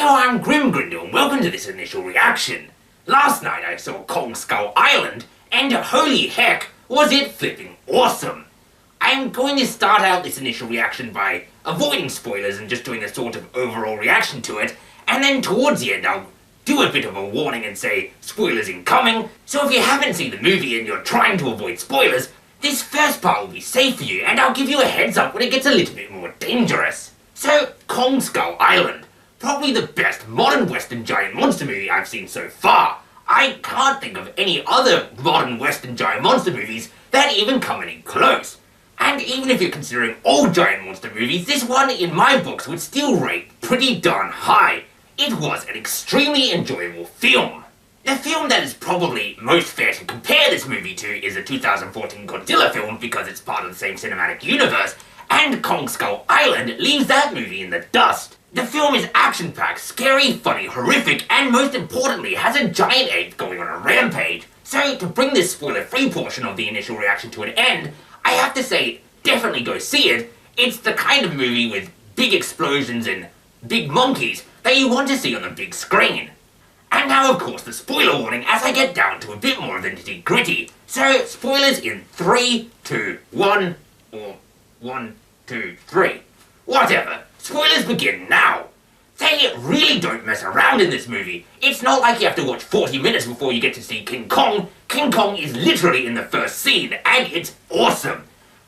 Hello, I'm Grindle, and welcome to this initial reaction. Last night I saw Kong Skull Island, and holy heck, was it flipping awesome! I'm going to start out this initial reaction by avoiding spoilers and just doing a sort of overall reaction to it, and then towards the end I'll do a bit of a warning and say spoilers incoming, so if you haven't seen the movie and you're trying to avoid spoilers, this first part will be safe for you, and I'll give you a heads up when it gets a little bit more dangerous. So, Kong Skull Island. Probably the best modern Western giant monster movie I've seen so far. I can't think of any other modern Western giant monster movies that even come any close. And even if you're considering all giant monster movies, this one in my books would still rate pretty darn high. It was an extremely enjoyable film. The film that is probably most fair to compare this movie to is the 2014 Godzilla film because it's part of the same cinematic universe, and Kong Skull Island leaves that movie in the dust. The film is action-packed, scary, funny, horrific, and most importantly has a giant ape going on a rampage. So to bring this spoiler-free portion of the initial reaction to an end, I have to say, definitely go see it. It's the kind of movie with big explosions and big monkeys that you want to see on the big screen. And now of course the spoiler warning as I get down to a bit more of the nitty-gritty. So spoilers in 3, 2, 1, or 1, 2, 3. Whatever. Spoilers begin now. They really don't mess around in this movie. It's not like you have to watch 40 minutes before you get to see King Kong. King Kong is literally in the first scene, and it's awesome.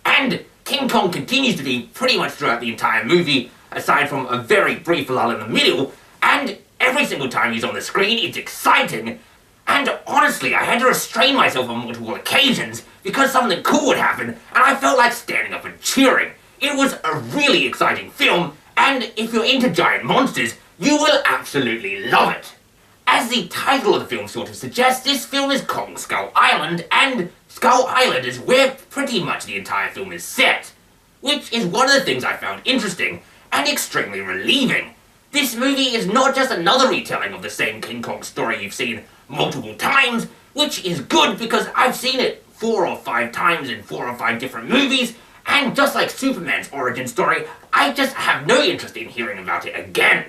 And King Kong continues to be pretty much throughout the entire movie, aside from a very brief lull in the middle, and every single time he's on the screen, it's exciting. And honestly, I had to restrain myself on multiple occasions because something cool would happen, and I felt like standing up and cheering. It was a really exciting film, and if you're into giant monsters, you will absolutely love it. As the title of the film sort of suggests, this film is Kong Skull Island, and Skull Island is where pretty much the entire film is set, which is one of the things I found interesting and extremely relieving. This movie is not just another retelling of the same King Kong story you've seen multiple times, which is good because I've seen it 4 or 5 times in 4 or 5 different movies, and just like Superman's origin story, I just have no interest in hearing about it again.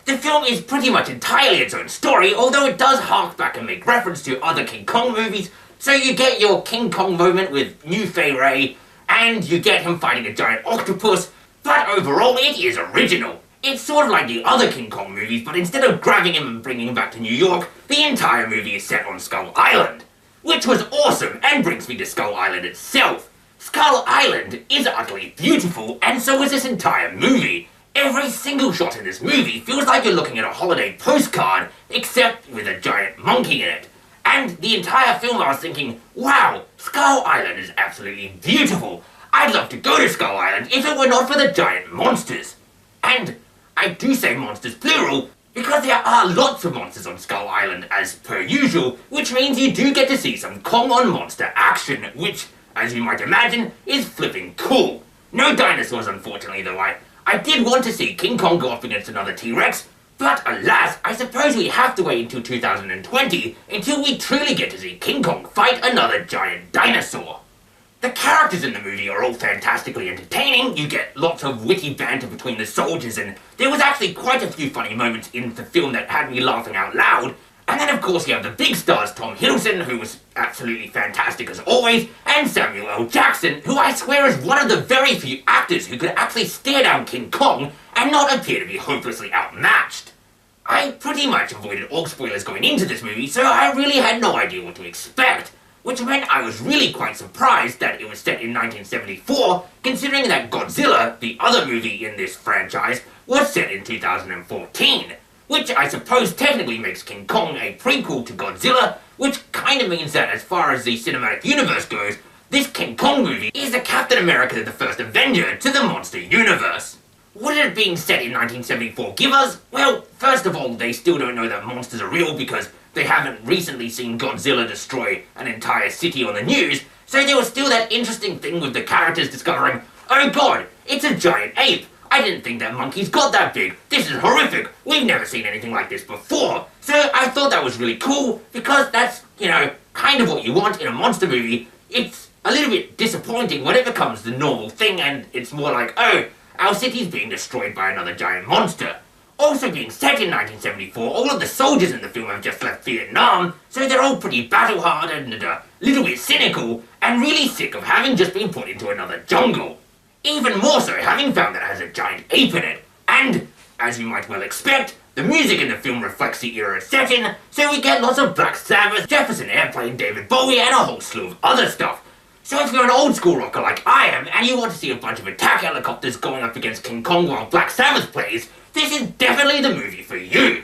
The film is pretty much entirely its own story, although it does hark back and make reference to other King Kong movies, so you get your King Kong moment with New Fei Ray, and you get him fighting a giant octopus, but overall it is original. It's sort of like the other King Kong movies, but instead of grabbing him and bringing him back to New York, the entire movie is set on Skull Island, which was awesome and brings me to Skull Island itself. Skull Island is utterly beautiful, and so is this entire movie. Every single shot in this movie feels like you're looking at a holiday postcard, except with a giant monkey in it. And the entire film I was thinking, wow, Skull Island is absolutely beautiful. I'd love to go to Skull Island if it were not for the giant monsters. And I do say monsters plural, because there are lots of monsters on Skull Island as per usual, which means you do get to see some Kong on monster action, which, as you might imagine, is flipping cool. No dinosaurs unfortunately though. I did want to see King Kong go up against another T-Rex, but alas, I suppose we have to wait until 2020 until we truly get to see King Kong fight another giant dinosaur. The characters in the movie are all fantastically entertaining. You get lots of witty banter between the soldiers, and there was actually quite a few funny moments in the film that had me laughing out loud. And then of course you have the big stars, Tom Hiddleston, who was absolutely fantastic as always, and Samuel L. Jackson, who I swear is one of the very few actors who could actually stare down King Kong and not appear to be hopelessly outmatched. I pretty much avoided all spoilers going into this movie, so I really had no idea what to expect, which meant I was really quite surprised that it was set in 1974, considering that Godzilla, the other movie in this franchise, was set in 2014. Which I suppose technically makes King Kong a prequel to Godzilla, which kinda means that as far as the cinematic universe goes, this King Kong movie is the Captain America the First Avenger to the monster universe. What did it being set in 1974 give us? Well, first of all, they still don't know that monsters are real because they haven't recently seen Godzilla destroy an entire city on the news, so there was still that interesting thing with the characters discovering, oh god, it's a giant ape. I didn't think that monkeys got that big. This is horrific. We've never seen anything like this before. So I thought that was really cool because that's, you know, kind of what you want in a monster movie. It's a little bit disappointing when it becomes the normal thing and it's more like, oh, our city's being destroyed by another giant monster. Also being set in 1974, all of the soldiers in the film have just left Vietnam, so they're all pretty battle-hardened and a little bit cynical, and really sick of having just been put into another jungle. Even more so having found that it has a giant ape in it. And, as you might well expect, the music in the film reflects the era it's set in, so we get lots of Black Sabbath, Jefferson Airplane, David Bowie, and a whole slew of other stuff. So if you're an old school rocker like I am, and you want to see a bunch of attack helicopters going up against King Kong while Black Sabbath plays, this is definitely the movie for you.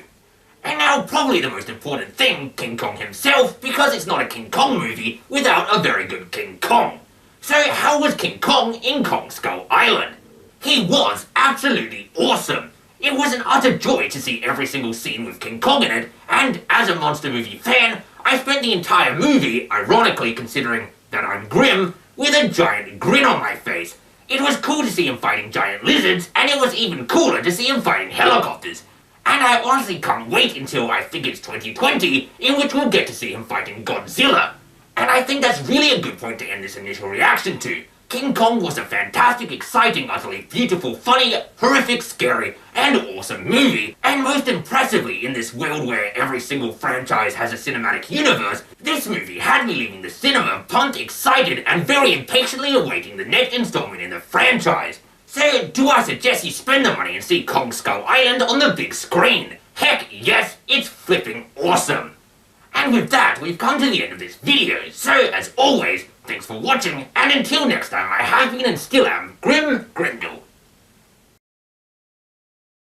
And now probably the most important thing, King Kong himself, because it's not a King Kong movie without a very good King Kong. So how was King Kong in Kong Skull Island? He was absolutely awesome. It was an utter joy to see every single scene with King Kong in it, and as a monster movie fan, I spent the entire movie, ironically considering that I'm grim, with a giant grin on my face. It was cool to see him fighting giant lizards, and it was even cooler to see him fighting helicopters. And I honestly can't wait until I think it's 2020, in which we'll get to see him fighting Godzilla. And I think that's really a good point to end this initial reaction to. King Kong was a fantastic, exciting, utterly beautiful, funny, horrific, scary, and awesome movie. And most impressively, in this world where every single franchise has a cinematic universe, this movie had me leaving the cinema pumped, excited, and very impatiently awaiting the next installment in the franchise. So, do I suggest you spend the money and see Kong Skull Island on the big screen? Heck yes, it's flipping awesome! And with that, we've come to the end of this video, so as always, thanks for watching, and until next time, I have been and still am Grindle.